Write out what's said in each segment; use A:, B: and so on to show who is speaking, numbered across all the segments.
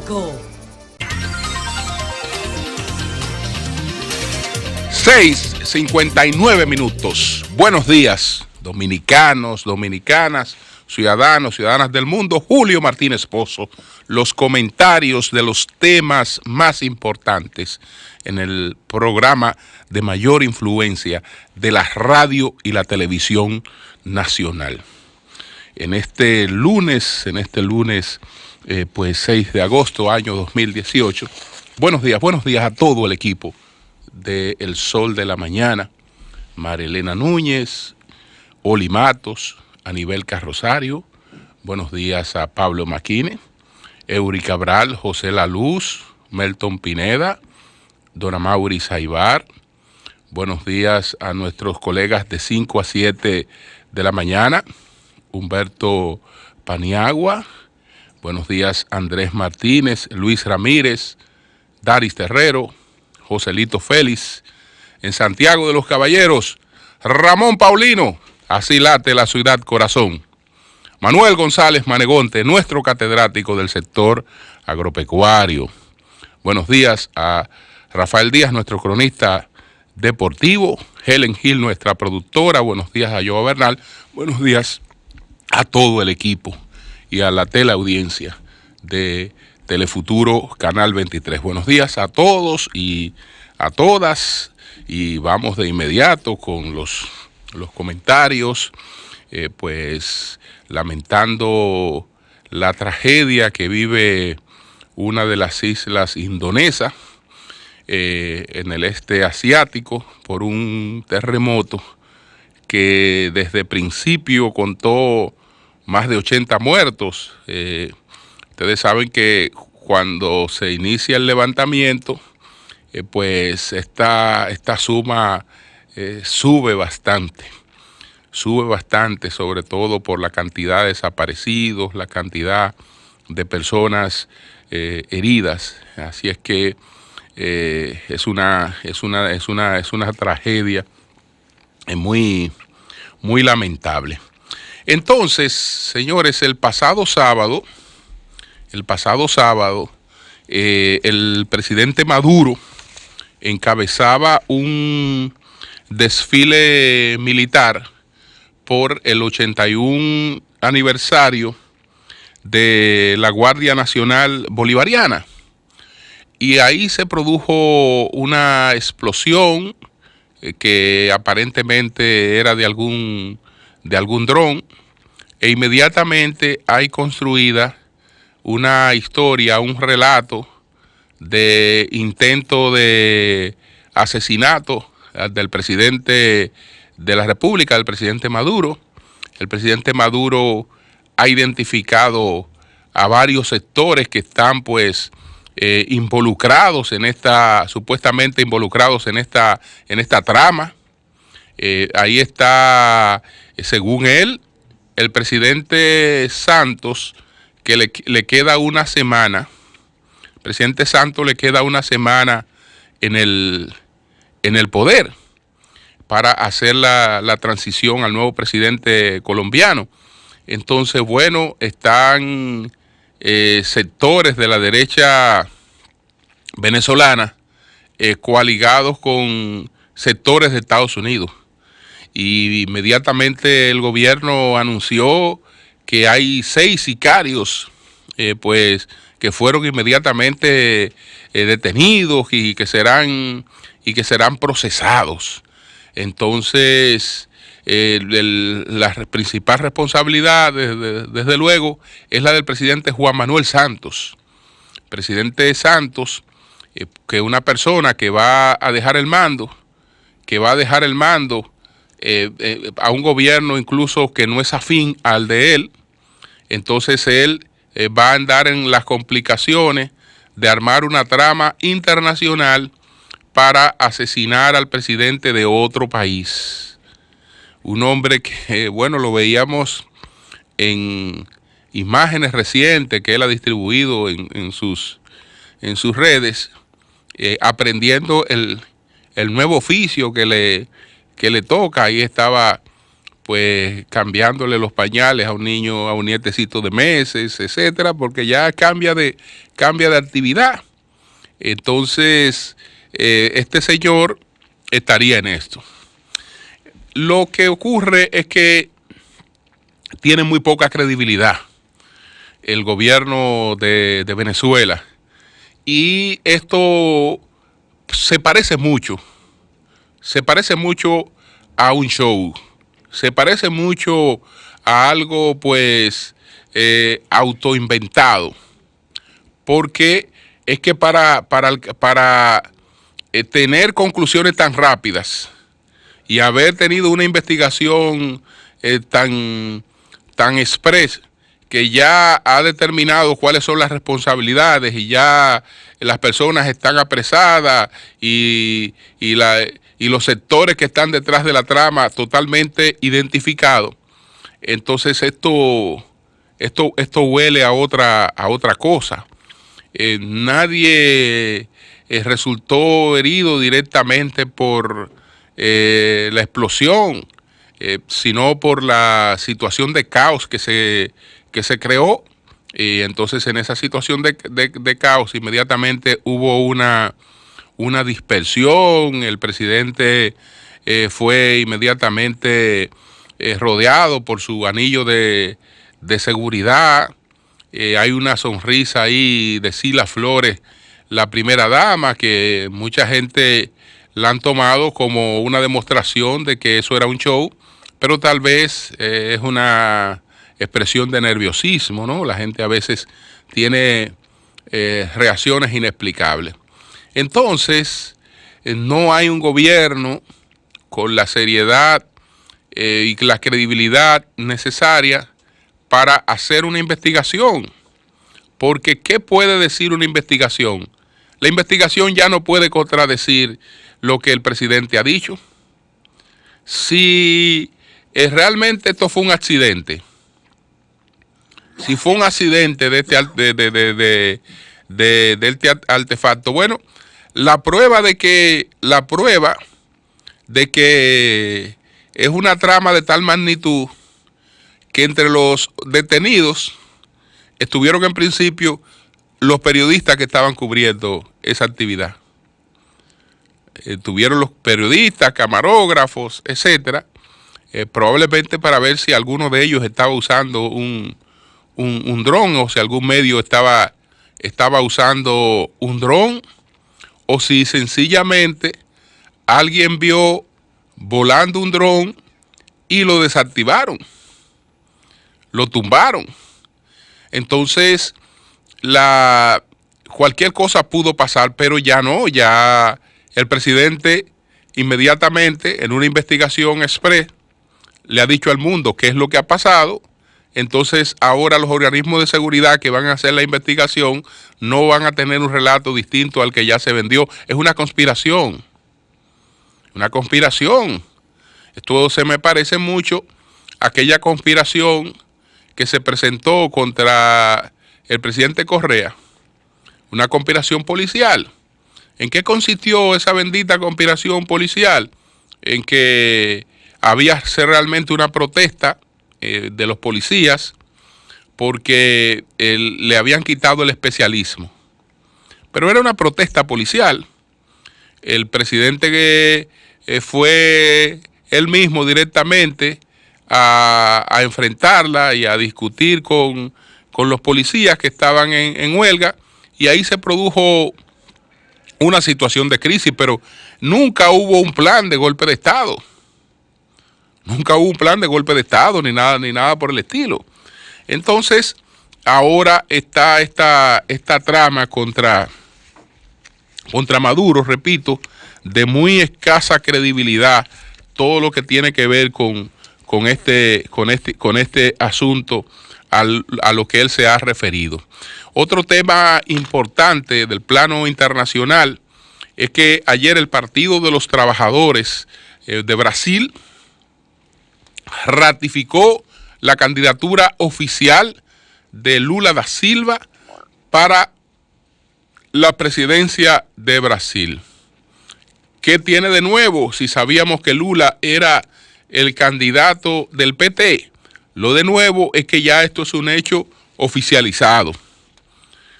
A: 5.
B: 6:59. Buenos días, dominicanos, dominicanas, ciudadanos, ciudadanas del mundo. Julio Martínez Pozo, los comentarios de los temas más importantes en el programa de mayor influencia de la radio y la televisión nacional. En este lunes, pues 6 de agosto, año 2018. Buenos días a todo el equipo de El Sol de la Mañana, Marilena Núñez, Oli Matos, Anibel Carrosario, buenos días a Pablo Maquine, Eury Cabral, José La Luz, Melton Pineda, Dona Mauri Saibar, buenos días a nuestros colegas de 5 a 7 de la mañana, Humberto Paniagua, buenos días Andrés Martínez, Luis Ramírez, Daris Terrero, Joselito Félix, en Santiago de los Caballeros, Ramón Paulino, así late la ciudad corazón. Manuel González Manegonte, nuestro catedrático del sector agropecuario. Buenos días a Rafael Díaz, nuestro cronista deportivo, Helen Gil, nuestra productora, buenos días a Joa Bernal, buenos días a todo el equipo y a la teleaudiencia de Telefuturo Canal 23. Buenos días a todos y a todas, y vamos de inmediato con los comentarios, pues lamentando la tragedia que vive una de las islas indonesas en el este asiático por un terremoto que desde principio contó más de 80 muertos. Ustedes saben que cuando se inicia el levantamiento, pues esta suma sube bastante, sobre todo por la cantidad de desaparecidos, la cantidad de personas heridas. Así es que es una tragedia muy, muy lamentable. Entonces, señores, el pasado sábado, el presidente Maduro encabezaba un desfile militar por el 81 aniversario de la Guardia Nacional Bolivariana. Y ahí se produjo una explosión que aparentemente era de algún dron, e inmediatamente hay construida una historia, un relato de intento de asesinato del presidente de la República, del presidente Maduro. El presidente Maduro ha identificado a varios sectores que están pues supuestamente involucrados en esta trama. Ahí está, según él, el presidente Santos, que le queda una semana. El presidente Santos le queda una semana en el poder para hacer la transición al nuevo presidente colombiano. Entonces, bueno, están sectores de la derecha venezolana coaligados con sectores de Estados Unidos. Y inmediatamente el gobierno anunció que hay 6 sicarios, pues que fueron inmediatamente detenidos y que serán procesados. Entonces, la principal responsabilidad, desde luego, es la del presidente Juan Manuel Santos. Presidente Santos, que una persona que va a dejar el mando, a un gobierno incluso que no es afín al de él. Entonces él va a andar en las complicaciones de armar una trama internacional para asesinar al presidente de otro país. Un hombre que, bueno, lo veíamos en imágenes recientes que él ha distribuido en sus redes, aprendiendo el nuevo oficio que le toca. Ahí estaba pues cambiándole los pañales a un niño, a un nietecito de meses, etcétera, porque ya cambia de actividad. Entonces, este señor estaría en esto. Lo que ocurre es que tiene muy poca credibilidad el gobierno de Venezuela, y esto se parece mucho a un show, se parece mucho a algo pues autoinventado, porque es que para tener conclusiones tan rápidas y haber tenido una investigación tan express, que ya ha determinado cuáles son las responsabilidades y ya las personas están apresadas y los sectores que están detrás de la trama totalmente identificados. Entonces esto huele a otra cosa. Nadie resultó herido directamente por la explosión, sino por la situación de caos que se creó. Y entonces en esa situación de caos inmediatamente hubo una dispersión. El presidente fue inmediatamente rodeado por su anillo de seguridad. Hay una sonrisa ahí de Sila Flores, la primera dama, que mucha gente la han tomado como una demostración de que eso era un show, pero tal vez es una expresión de nerviosismo, ¿no? La gente a veces tiene reacciones inexplicables. Entonces, no hay un gobierno con la seriedad y la credibilidad necesaria para hacer una investigación. Porque, ¿qué puede decir una investigación? La investigación ya no puede contradecir lo que el presidente ha dicho. Si realmente esto fue un accidente, si fue un accidente de este artefacto, bueno, la prueba de que es una trama de tal magnitud que entre los detenidos estuvieron en principio los periodistas que estaban cubriendo esa actividad. Tuvieron los periodistas, camarógrafos, etcétera, probablemente para ver si alguno de ellos estaba usando un dron, o si algún medio estaba usando un dron, o si sencillamente alguien vio volando un dron y lo desactivaron, lo tumbaron. Entonces, cualquier cosa pudo pasar, pero ya no, ya el presidente inmediatamente en una investigación express le ha dicho al mundo qué es lo que ha pasado. Entonces ahora los organismos de seguridad que van a hacer la investigación no van a tener un relato distinto al que ya se vendió. Es una conspiración. Una conspiración. Esto se me parece mucho a aquella conspiración que se presentó contra el presidente Correa. Una conspiración policial. ¿En qué consistió esa bendita conspiración policial? En que había realmente una protesta de los policías porque le habían quitado el especialismo. Pero era una protesta policial. El presidente que fue él mismo directamente a enfrentarla y a discutir con los policías que estaban en huelga, y ahí se produjo una situación de crisis, pero nunca hubo un plan de golpe de Estado. Nunca hubo un plan de golpe de Estado, ni nada por el estilo. Entonces, ahora está esta trama contra Maduro, repito, de muy escasa credibilidad, todo lo que tiene que ver con este asunto a lo que él se ha referido. Otro tema importante del plano internacional es que ayer el Partido de los Trabajadores de Brasil ratificó la candidatura oficial de Lula da Silva para la presidencia de Brasil. ¿Qué tiene de nuevo? Si sabíamos que Lula era el candidato del PT. Lo de nuevo es que ya esto es un hecho oficializado.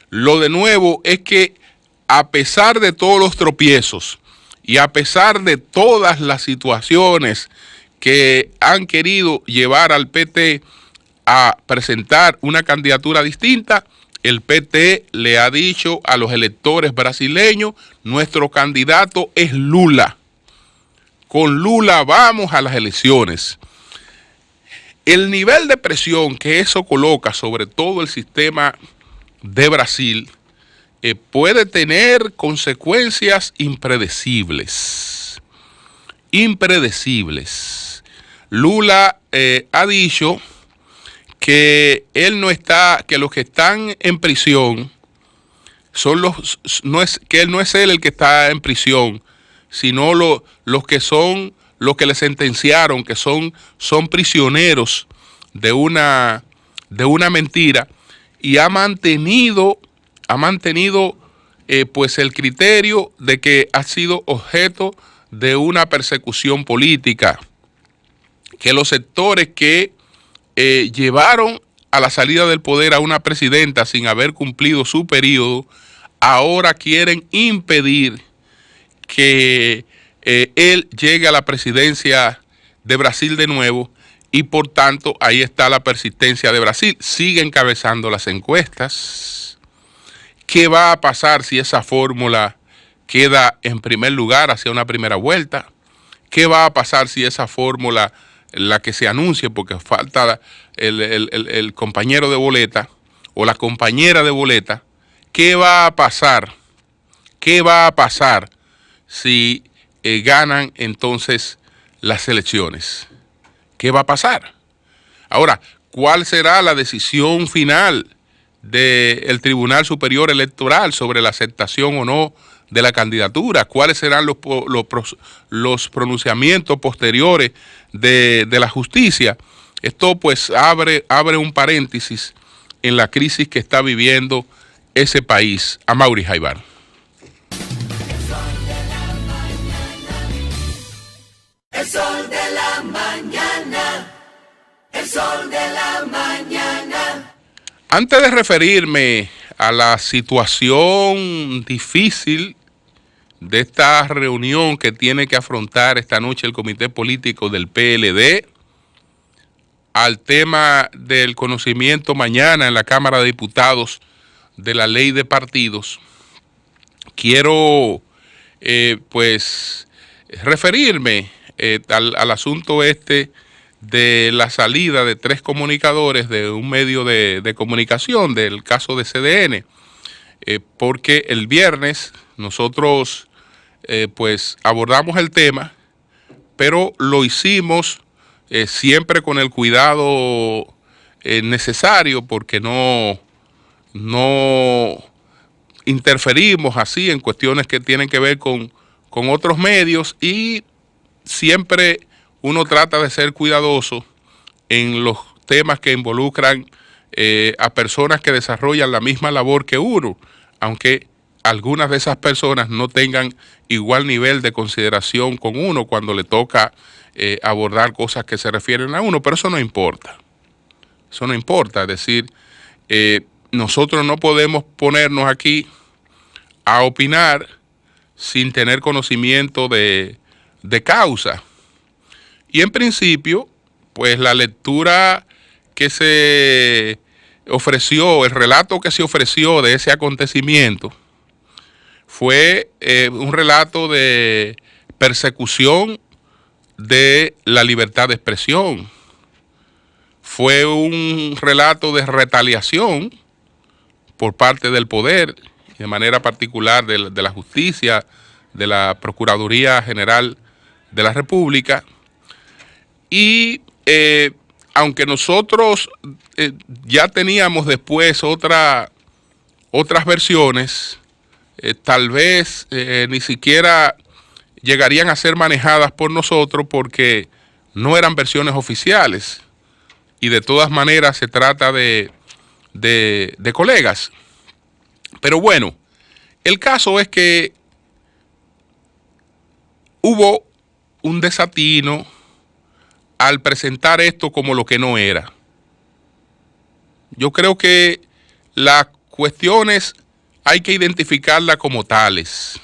B: Lo de nuevo es que a pesar de todos los tropiezos y a pesar de todas las situaciones que han querido llevar al PT a presentar una candidatura distinta, el PT le ha dicho a los electores brasileños, nuestro candidato es Lula. Con Lula vamos a las elecciones. El nivel de presión que eso coloca sobre todo el sistema de Brasil puede tener consecuencias impredecibles. Impredecibles. Lula ha dicho que él no está, que los que están en prisión son que él no es él el que está en prisión, sino los que son, los que le sentenciaron, que son prisioneros de una mentira, y ha mantenido pues el criterio de que ha sido objeto de una persecución política, que los sectores que llevaron a la salida del poder a una presidenta sin haber cumplido su periodo, ahora quieren impedir que él llegue a la presidencia de Brasil de nuevo, y por tanto ahí está la persistencia de Brasil. Sigue encabezando las encuestas. ¿Qué va a pasar si esa fórmula queda en primer lugar hacia una primera vuelta? ¿Qué va a pasar si esa fórmula, la que se anuncie, porque falta el compañero de boleta o la compañera de boleta, qué va a pasar? ¿Qué va a pasar si ganan entonces las elecciones? ¿Qué va a pasar? Ahora, ¿cuál será la decisión final del Tribunal Superior Electoral sobre la aceptación o no de la candidatura? ¿Cuáles serán los pronunciamientos posteriores de la justicia? Esto pues abre un paréntesis en la crisis que está viviendo ese país. Amaury Jaibar.
A: El sol de la mañana, el sol de la mañana.
B: Antes de referirme a la situación difícil de esta reunión que tiene que afrontar esta noche el Comité Político del PLD, al tema del conocimiento mañana en la Cámara de Diputados de la Ley de Partidos, quiero pues referirme al asunto de la salida de 3 comunicadores de un medio de comunicación, del caso de CDN, porque el viernes nosotros pues abordamos el tema, pero lo hicimos siempre con el cuidado necesario, porque no interferimos así en cuestiones que tienen que ver con otros medios, y siempre uno trata de ser cuidadoso en los temas que involucran a personas que desarrollan la misma labor que uno, aunque algunas de esas personas no tengan igual nivel de consideración con uno cuando le toca abordar cosas que se refieren a uno, pero eso no importa. Eso no importa, es decir, nosotros no podemos ponernos aquí a opinar sin tener conocimiento de causa. Y en principio, pues la lectura que se ofreció, el relato que se ofreció de ese acontecimiento, fue un relato de persecución de la libertad de expresión. Fue un relato de retaliación por parte del poder, de manera particular de la justicia, de la Procuraduría General de la República. Y aunque nosotros ya teníamos después otras versiones, tal vez ni siquiera llegarían a ser manejadas por nosotros, porque no eran versiones oficiales, y de todas maneras se trata de colegas. Pero bueno, el caso es que hubo un desatino, al presentar esto como lo que no era. Yo creo que las cuestiones hay que identificarlas como tales.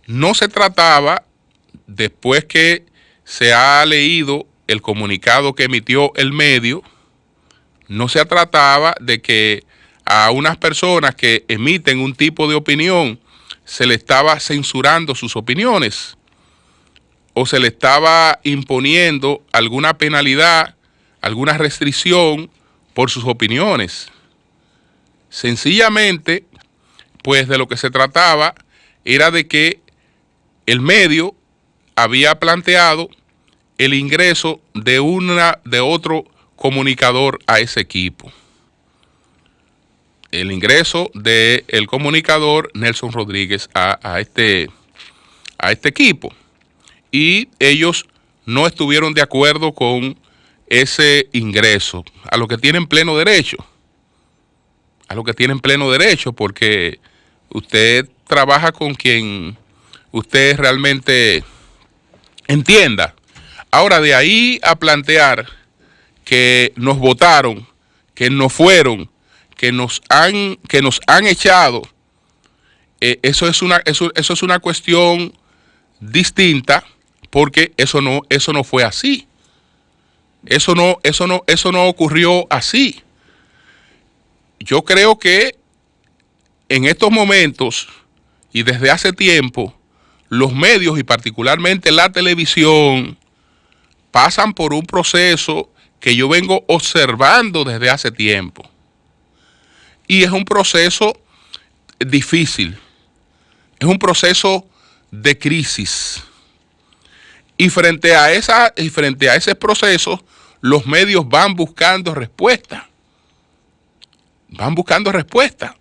B: No se trataba, después que se ha leído el comunicado que emitió el medio, no se trataba de que a unas personas que emiten un tipo de opinión se le estaba censurando sus opiniones o se le estaba imponiendo alguna penalidad, alguna restricción por sus opiniones. Sencillamente, pues de lo que se trataba era de que el medio había planteado el ingreso de otro comunicador a ese equipo. El ingreso del comunicador Nelson Rodríguez a este equipo. Y ellos no estuvieron de acuerdo con ese ingreso, a lo que tienen pleno derecho. A lo que tienen pleno derecho, porque usted trabaja con quien usted realmente entienda. Ahora, de ahí a plantear que nos votaron, que no fueron, que nos han echado, eso es una cuestión distinta, porque eso no fue así. Eso no ocurrió así. Yo creo que en estos momentos y desde hace tiempo, los medios y particularmente la televisión pasan por un proceso que yo vengo observando desde hace tiempo. Y es un proceso difícil, es un proceso de crisis. Y frente a ese proceso, los medios van buscando respuestas. Van buscando respuestas.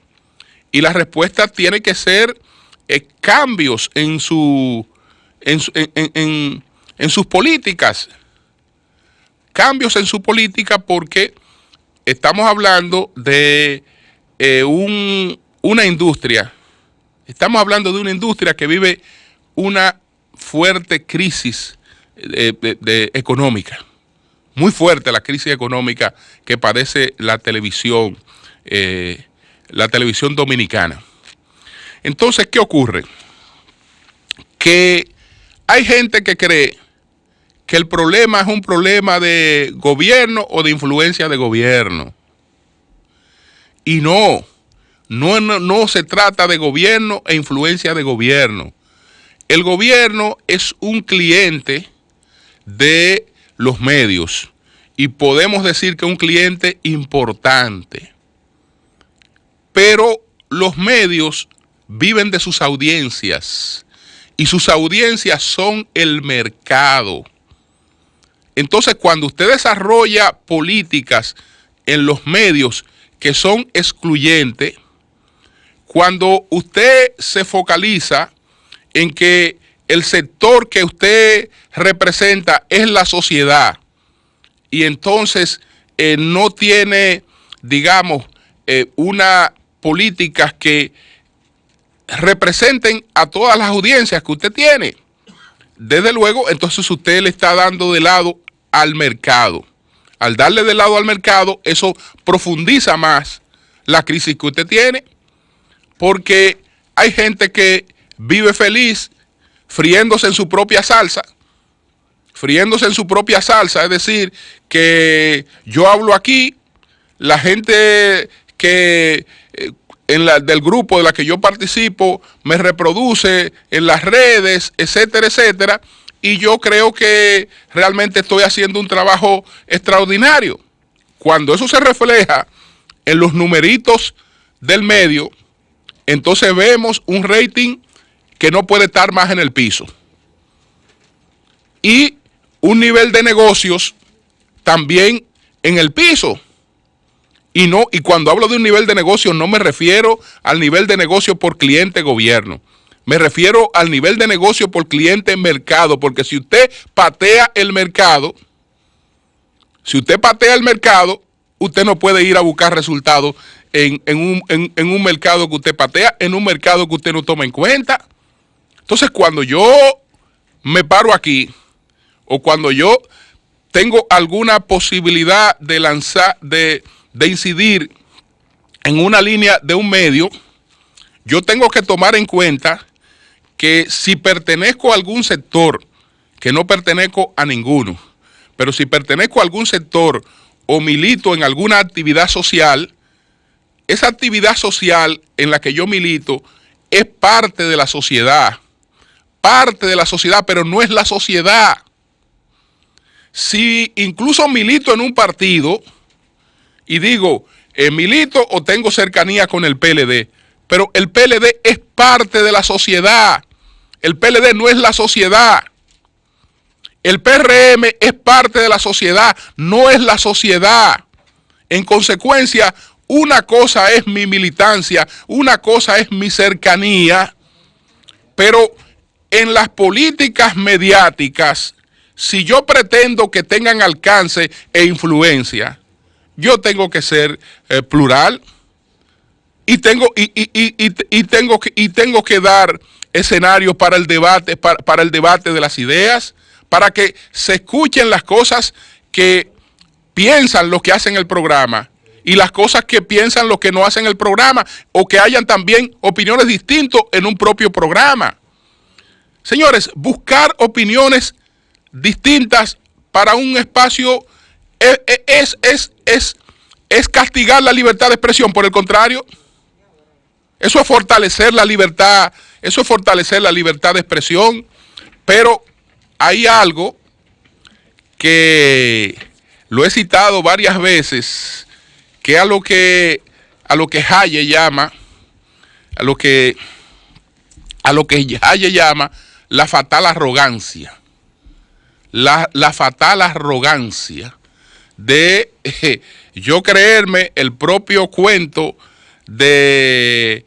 B: Y la respuesta tiene que ser cambios en sus políticas. Cambios en su política, porque estamos hablando de una industria. Estamos hablando de una industria que vive una fuerte crisis económica. Muy fuerte la crisis económica que padece la televisión dominicana. Entonces, ¿qué ocurre? Que hay gente que cree que el problema es un problema de gobierno o de influencia de gobierno. Y no se trata de gobierno e influencia de gobierno. El gobierno es un cliente de los medios y podemos decir que es un cliente importante. Pero los medios viven de sus audiencias y sus audiencias son el mercado. Entonces, cuando usted desarrolla políticas en los medios que son excluyentes, cuando usted se focaliza en que el sector que usted representa es la sociedad y entonces no tiene, digamos, una políticas que representen a todas las audiencias que usted tiene, desde luego, entonces usted le está dando de lado al mercado. Al darle de lado al mercado, eso profundiza más la crisis que usted tiene, porque hay gente que vive feliz friéndose en su propia salsa. Friéndose en su propia salsa, es decir, que yo hablo aquí, la gente que del grupo de la que yo participo me reproduce en las redes, etcétera, etcétera, y yo creo que realmente estoy haciendo un trabajo extraordinario. Cuando eso se refleja en los numeritos del medio, entonces vemos un rating que no puede estar más en el piso. Y un nivel de negocios también en el piso. Y cuando hablo de un nivel de negocio no me refiero al nivel de negocio por cliente gobierno. Me refiero al nivel de negocio por cliente mercado, porque si usted patea el mercado, usted no puede ir a buscar resultados en un mercado que usted patea, en un mercado que usted no toma en cuenta. Entonces, cuando yo me paro aquí, o cuando yo tengo alguna posibilidad de incidir en una línea de un medio, yo tengo que tomar en cuenta que si pertenezco a algún sector, que no pertenezco a ninguno, pero si pertenezco a algún sector o milito en alguna actividad social, esa actividad social en la que yo milito es parte de la sociedad, pero no es la sociedad. Si incluso milito en un partido y digo, milito o tengo cercanía con el PLD, pero el PLD es parte de la sociedad. El PLD no es la sociedad. El PRM es parte de la sociedad, no es la sociedad. En consecuencia, una cosa es mi militancia, una cosa es mi cercanía, pero en las políticas mediáticas, si yo pretendo que tengan alcance e influencia, yo tengo que ser plural y tengo que dar escenarios para el debate, para el debate de las ideas, para que se escuchen las cosas que piensan los que hacen el programa y las cosas que piensan los que no hacen el programa, o que hayan también opiniones distintas en un propio programa. Señores, buscar opiniones distintas para un espacio es castigar la libertad de expresión. Por el contrario, eso es fortalecer la libertad, de expresión. Pero hay algo que lo he citado varias veces, que a lo que Hayek llama, a lo que Hayek llama la fatal arrogancia. La fatal arrogancia de yo creerme el propio cuento de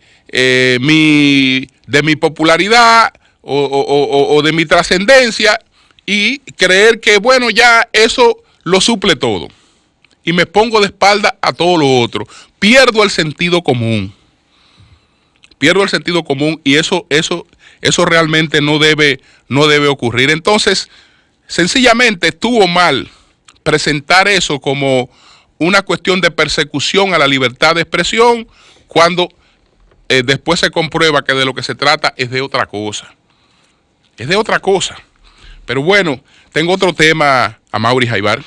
B: mi popularidad o de mi trascendencia, y creer que, bueno, ya eso lo suple todo. Y me pongo de espalda a todo lo otro. Pierdo el sentido común. Y eso realmente no debe ocurrir. Entonces, sencillamente estuvo mal presentar eso como una cuestión de persecución a la libertad de expresión, cuando después se comprueba que de lo que se trata es de otra cosa. Pero bueno, tengo otro tema, Amaury Jaibar.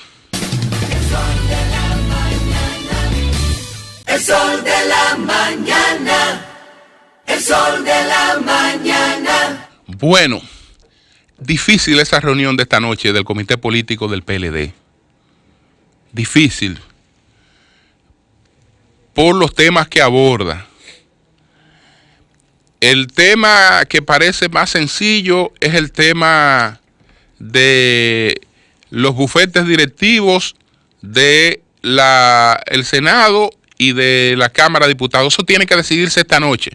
A: El sol de la mañana. El sol de la mañana.
B: Bueno, difícil esa reunión de esta noche del Comité Político del PLD. Difícil. Por los temas que aborda. El tema que parece más sencillo es el tema de los bufetes directivos de el Senado y de la Cámara de Diputados. Eso tiene que decidirse esta noche,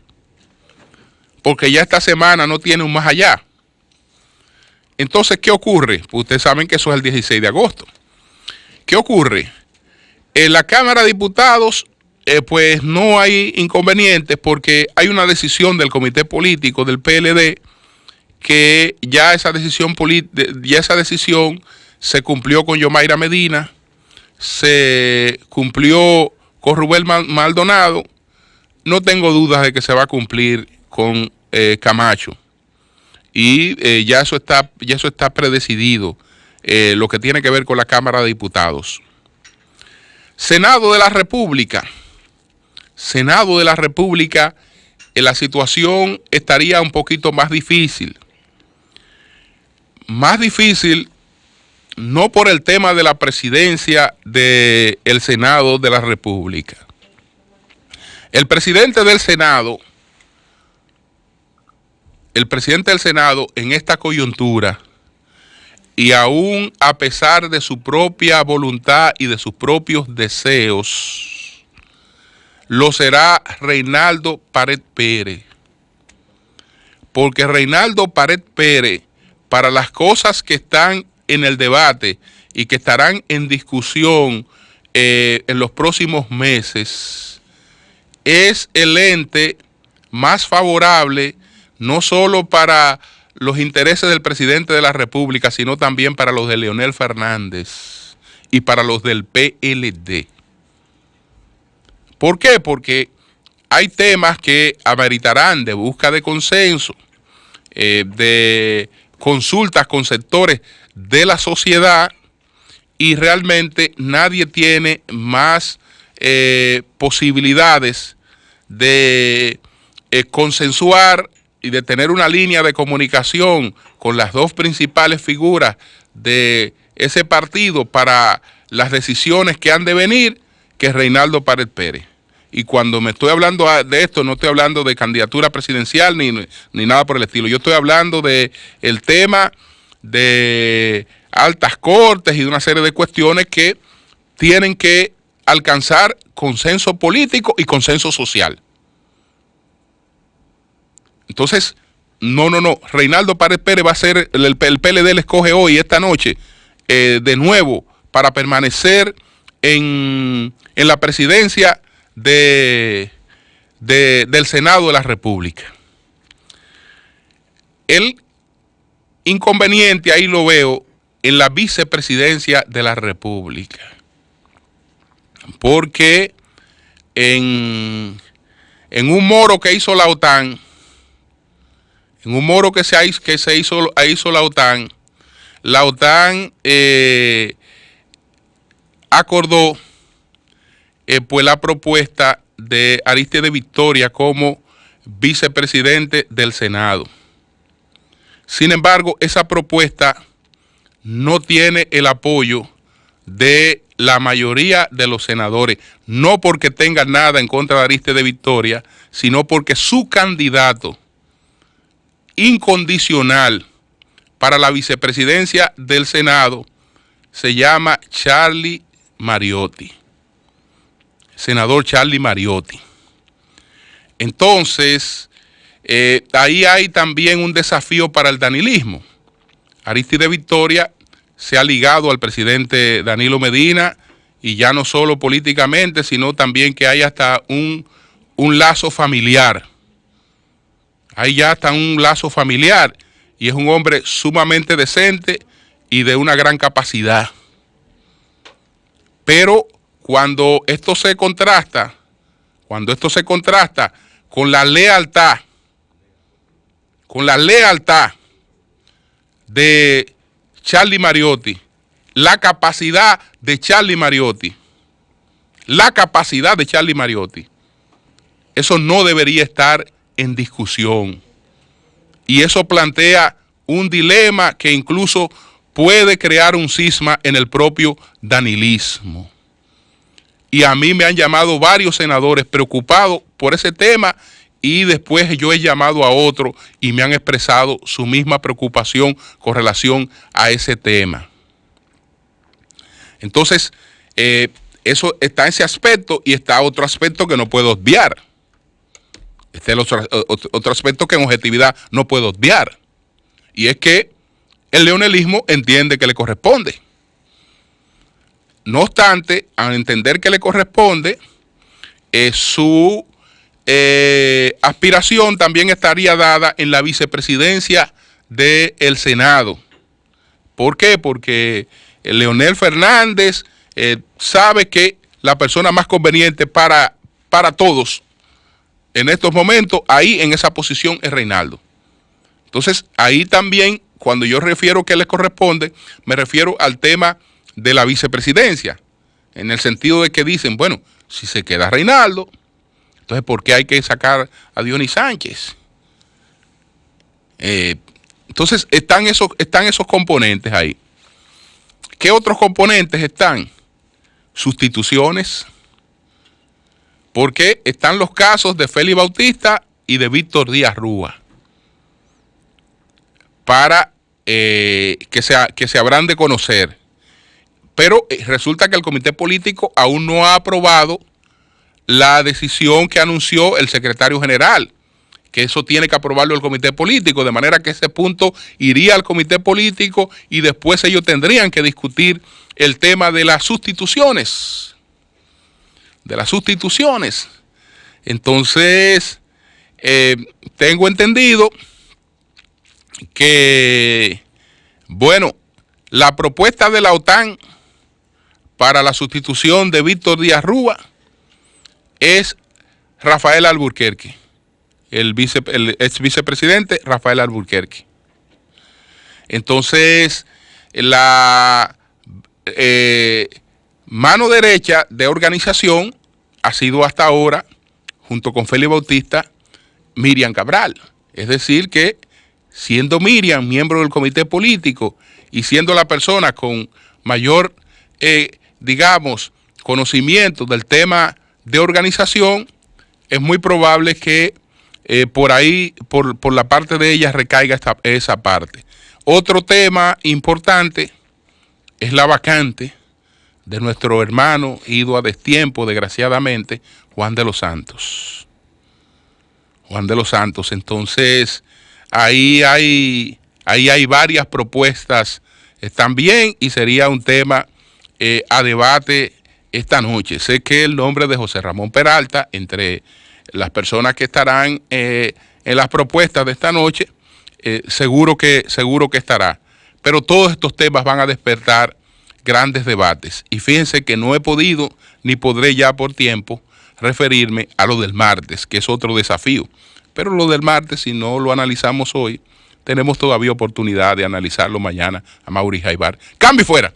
B: porque ya esta semana no tiene un más allá. Entonces, ¿qué ocurre? Pues ustedes saben que eso es el 16 de agosto. ¿Qué ocurre? En la Cámara de Diputados, pues no hay inconvenientes, porque hay una decisión del Comité Político del PLD que ya esa decisión se cumplió con Yomaira Medina, se cumplió con Rubén Maldonado. No tengo dudas de que se va a cumplir con Camacho. Y ya eso está predecidido, lo que tiene que ver con la Cámara de Diputados. Senado de la República, la situación estaría un poquito más difícil. Más difícil no por el tema de la presidencia del Senado de la República. El presidente del Senado en esta coyuntura, y aún a pesar de su propia voluntad y de sus propios deseos, lo será Reinaldo Pared Pérez. Porque Reinaldo Pared Pérez, para las cosas que están en el debate y que estarán en discusión en los próximos meses, es el ente más favorable, no solo para los intereses del presidente de la República, sino también para los de Leonel Fernández y para los del PLD. ¿Por qué? Porque hay temas que ameritarán de busca de consenso, de consultas con sectores de la sociedad, y realmente nadie tiene más posibilidades de consensuar y de tener una línea de comunicación con las dos principales figuras de ese partido para las decisiones que han de venir, que Reinaldo Pared Pérez. Y cuando me estoy hablando de esto, no estoy hablando de candidatura presidencial ni nada por el estilo. Yo estoy hablando de el tema de altas cortes y de una serie de cuestiones que tienen que alcanzar consenso político y consenso social. Entonces, no. Reinaldo Pared Pérez va a ser, el PLD le escoge hoy, esta noche, de nuevo, para permanecer en la presidencia del Senado de la República. El inconveniente, ahí lo veo, en la vicepresidencia de la República. Porque en un moro que hizo la OTAN, hizo la OTAN acordó pues la propuesta de Aristide Victoria como vicepresidente del Senado. Sin embargo, esa propuesta no tiene el apoyo de la mayoría de los senadores, no porque tenga nada en contra de Aristide Victoria, sino porque su candidato incondicional para la vicepresidencia del Senado se llama Charlie Mariotti, senador Charlie Mariotti. Entonces, ahí hay también un desafío para el danilismo. Aristide Victoria se ha ligado al presidente Danilo Medina, y ya no solo políticamente, sino también que hay hasta un lazo familiar. Hay ya hasta un lazo familiar, y es un hombre sumamente decente y de una gran capacidad. Pero cuando esto se contrasta con la lealtad de Charlie Mariotti, la capacidad de Charlie Mariotti, eso no debería estar en discusión. Y eso plantea un dilema que incluso puede crear un cisma en el propio danilismo. Y a mí me han llamado varios senadores preocupados por ese tema, y después yo he llamado a otro y me han expresado su misma preocupación con relación a ese tema. Entonces, eso está ese aspecto, y está otro aspecto que no puedo obviar. Este es el otro aspecto que en objetividad no puedo obviar. Y es que el leonelismo entiende que le corresponde. No obstante, al entender que le corresponde, su aspiración también estaría dada en la vicepresidencia del Senado. ¿Por qué? Porque Leonel Fernández sabe que la persona más conveniente para todos en estos momentos, ahí en esa posición, es Reinaldo. Entonces, ahí también, cuando yo refiero que le corresponde, me refiero al tema de la vicepresidencia, en el sentido de que dicen, bueno, si se queda Reinaldo, entonces ¿por qué hay que sacar a Dionis Sánchez? Entonces están esos componentes ahí. ¿Qué otros componentes están? Sustituciones, porque están los casos de Félix Bautista y de Víctor Díaz Rúa, para que se habrán de conocer. Pero resulta que el comité político aún no ha aprobado la decisión que anunció el secretario general, que eso tiene que aprobarlo el comité político, de manera que ese punto iría al comité político y después ellos tendrían que discutir el tema de las sustituciones. Entonces, tengo entendido que, bueno, la propuesta de la OTAN para la sustitución de Víctor Díaz Rúa es Rafael Alburquerque, el ex vicepresidente Rafael Alburquerque. Entonces, la mano derecha de organización ha sido hasta ahora, junto con Félix Bautista, Miriam Cabral. Es decir que, siendo Miriam miembro del comité político y siendo la persona con mayor, digamos, conocimiento del tema de organización, es muy probable que por ahí, por la parte de ella, recaiga esa parte. Otro tema importante es la vacante de nuestro hermano, ido a destiempo, desgraciadamente, Juan de los Santos. Juan de los Santos. Entonces, ahí hay varias propuestas también, y sería un tema a debate esta noche. Sé que el nombre de José Ramón Peralta, entre las personas que estarán en las propuestas de esta noche, seguro que estará. Pero todos estos temas van a despertar grandes debates. Y fíjense que no he podido, ni podré ya por tiempo, referirme a lo del martes, que es otro desafío. Pero lo del martes, si no lo analizamos hoy, tenemos todavía oportunidad de analizarlo mañana a Mauri Jaibar. ¡Cambio y fuera!